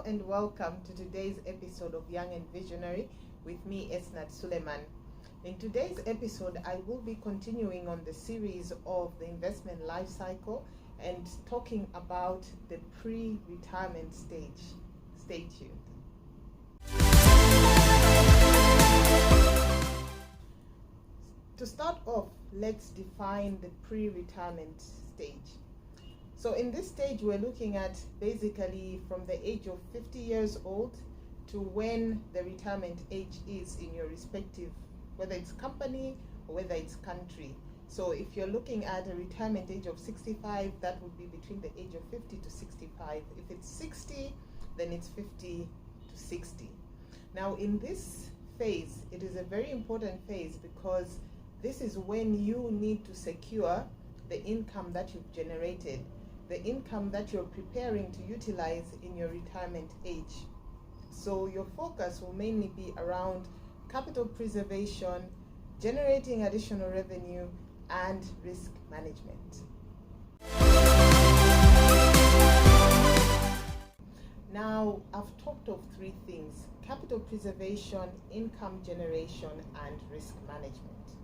Hello and welcome to today's episode of Young and Visionary with me, Esnat Suleiman. In today's episode, I will be continuing on the series of the investment life cycle and talking about the pre-retirement stage. Stay tuned. To start off, let's define the pre-retirement stage. So in this stage, we're looking at basically from the age of 50 years old to when the retirement age is in your respective, whether it's company or whether it's country. So if you're looking at a retirement age of 65, that would be between the age of 50 to 65. If it's 60, then it's 50 to 60. Now in this phase, it is a very important phase because this is when you need to secure the income that you've generated, the income that you're preparing to utilize in your retirement age. So your focus will mainly be around capital preservation, generating additional revenue, and risk management. Now, I've talked of three things: capital preservation, income generation, and risk management.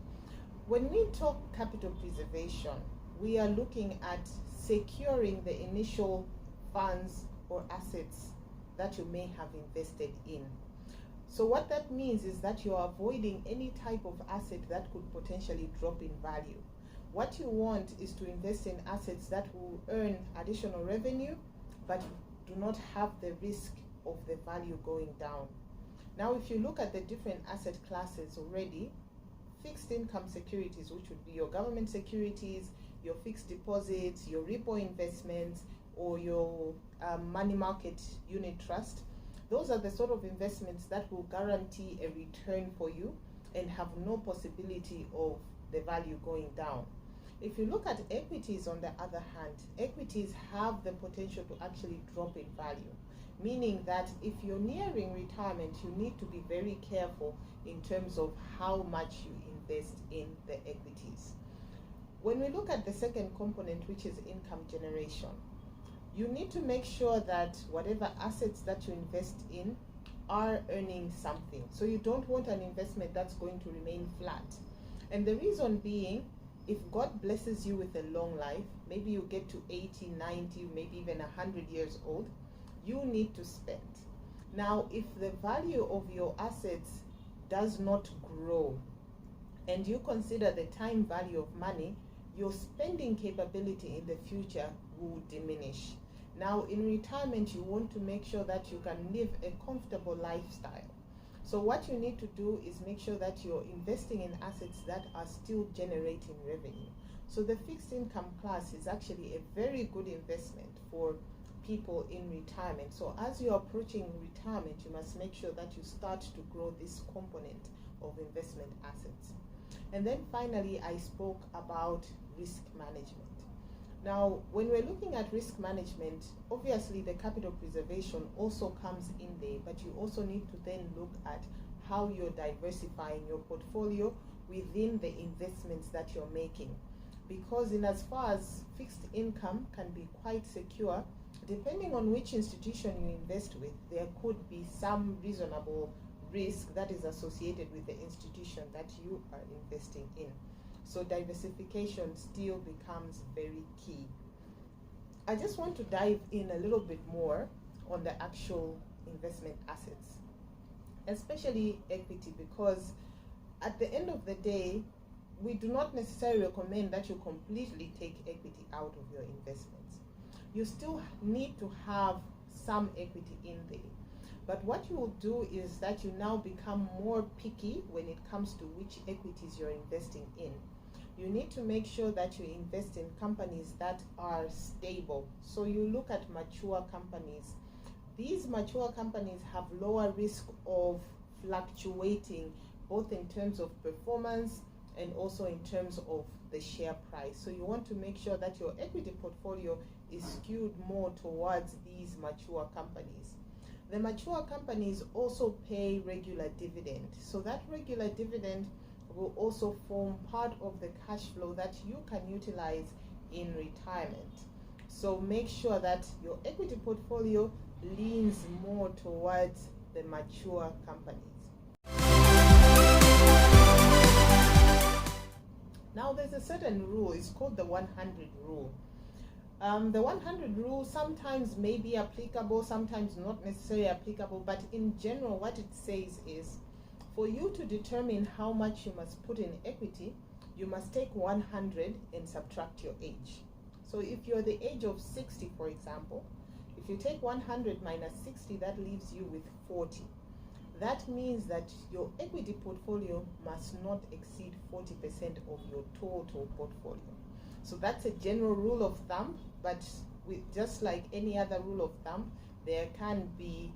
When we talk capital preservation, we are looking at securing the initial funds or assets that you may have invested in. So what that means is that you are avoiding any type of asset that could potentially drop in value. What you want is to invest in assets that will earn additional revenue but do not have the risk of the value going down. Now, if you look at the different asset classes already, fixed income securities, which would be your government securities, your fixed deposits, your repo investments, or your money market unit trust, those are the sort of investments that will guarantee a return for you and have no possibility of the value going down. If you look at equities, on the other hand, equities have the potential to actually drop in value, meaning that if you're nearing retirement, you need to be very careful in terms of how much you invest in the equities. When we look at the second component, which is income generation, you need to make sure that whatever assets that you invest in are earning something. So you don't want an investment that's going to remain flat. And the reason being, if God blesses you with a long life, maybe you get to 80, 90, maybe even 100 years old, you need to spend. Now, if the value of your assets does not grow, and you consider the time value of money, your spending capability in the future will diminish. Now, in retirement, you want to make sure that you can live a comfortable lifestyle. So what you need to do is make sure that you're investing in assets that are still generating revenue. So the fixed income class is actually a very good investment for people in retirement. So as you're approaching retirement, you must make sure that you start to grow this component of investment assets. And then finally, I spoke about risk management. Now, when we're looking at risk management, obviously the capital preservation also comes in there, but you also need to then look at how you're diversifying your portfolio within the investments that you're making. Because in as far as fixed income can be quite secure, depending on which institution you invest with, there could be some reasonable risk that is associated with the institution that you are investing in. So diversification still becomes very key. I just want to dive in a little bit more on the actual investment assets, especially equity, because at the end of the day, we do not necessarily recommend that you completely take equity out of your investments. You still need to have some equity in there. But what you will do is that you now become more picky when it comes to which equities you're investing in. You need to make sure that you invest in companies that are stable. So you look at mature companies. These mature companies have lower risk of fluctuating, both in terms of performance and also in terms of the share price. So you want to make sure that your equity portfolio is skewed more towards these mature companies. The mature companies also pay regular dividend. So that regular dividend will also form part of the cash flow that you can utilize in retirement. So make sure that your equity portfolio leans more towards the mature companies. Now there's a certain rule, it's called the 100 rule. The 100 rule sometimes may be applicable, sometimes not necessarily applicable, but in general what it says is, for you to determine how much you must put in equity, you must take 100 and subtract your age. So if you're the age of 60, for example, if you take 100 minus 60, that leaves you with 40. That means that your equity portfolio must not exceed 40% of your total portfolio. So that's a general rule of thumb, but just like any other rule of thumb, there can be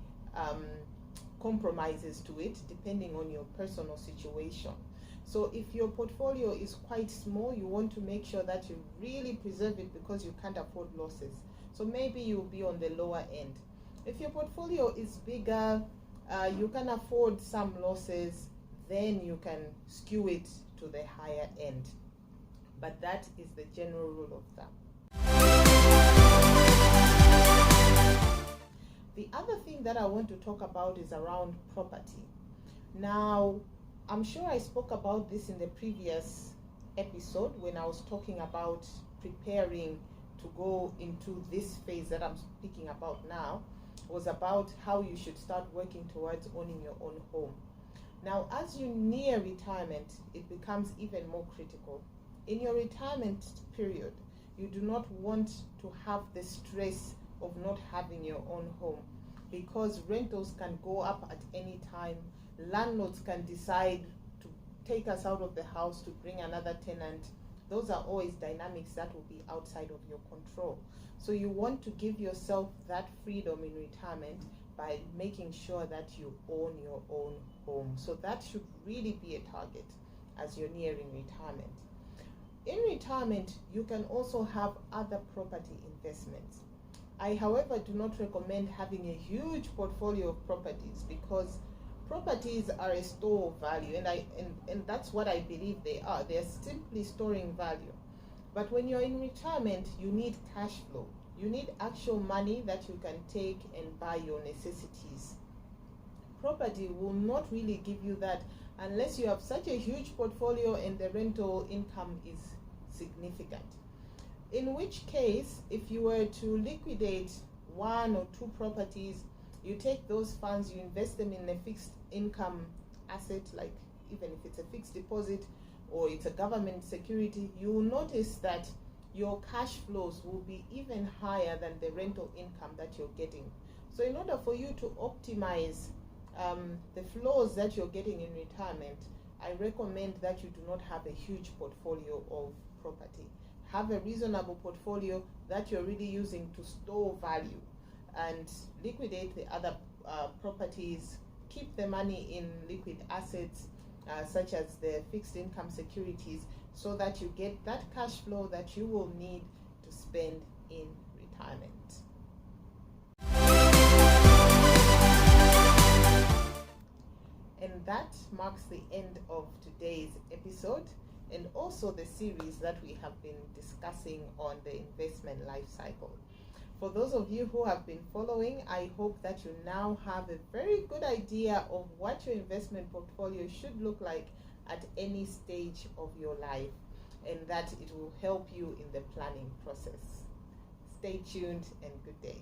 compromises to it depending on your personal situation. So if your portfolio is quite small, you want to make sure that you really preserve it because you can't afford losses. So maybe you'll be on the lower end. If your portfolio is bigger, you can afford some losses, then you can skew it to the higher end. But that is the general rule of thumb. The other thing that I want to talk about is around property. Now, I'm sure I spoke about this in the previous episode when I was talking about preparing to go into this phase that I'm speaking about now. Was about how you should start working towards owning your own home. Now, as you near retirement, it becomes even more critical. In your retirement period, you do not want to have the stress of not having your own home, because rentals can go up at any time. Landlords can decide to take us out of the house to bring another tenant. Those are always dynamics that will be outside of your control. So you want to give yourself that freedom in retirement by making sure that you own your own home. So that should really be a target as you're nearing retirement. In retirement, you can also have other property investments. I, however, do not recommend having a huge portfolio of properties, because properties are a store of value, and that's what I believe they are. They're simply storing value. But when you're in retirement, you need cash flow. You need actual money that you can take and buy your necessities. Property will not really give you that unless you have such a huge portfolio and the rental income is significant. In which case, if you were to liquidate one or two properties, you take those funds, you invest them in a fixed income asset, like even if it's a fixed deposit or it's a government security, you will notice that your cash flows will be even higher than the rental income that you're getting. So in order for you to optimize the flows that you're getting in retirement, I recommend that you do not have a huge portfolio of property. Have a reasonable portfolio that you're really using to store value, and liquidate the other properties. Keep the money in liquid assets such as the fixed income securities, so that you get that cash flow that you will need to spend in retirement. And that marks the end of today's episode, and also the series that we have been discussing on the investment life cycle. For those of you who have been following, I hope that you now have a very good idea of what your investment portfolio should look like at any stage of your life, and that it will help you in the planning process. Stay tuned and good day.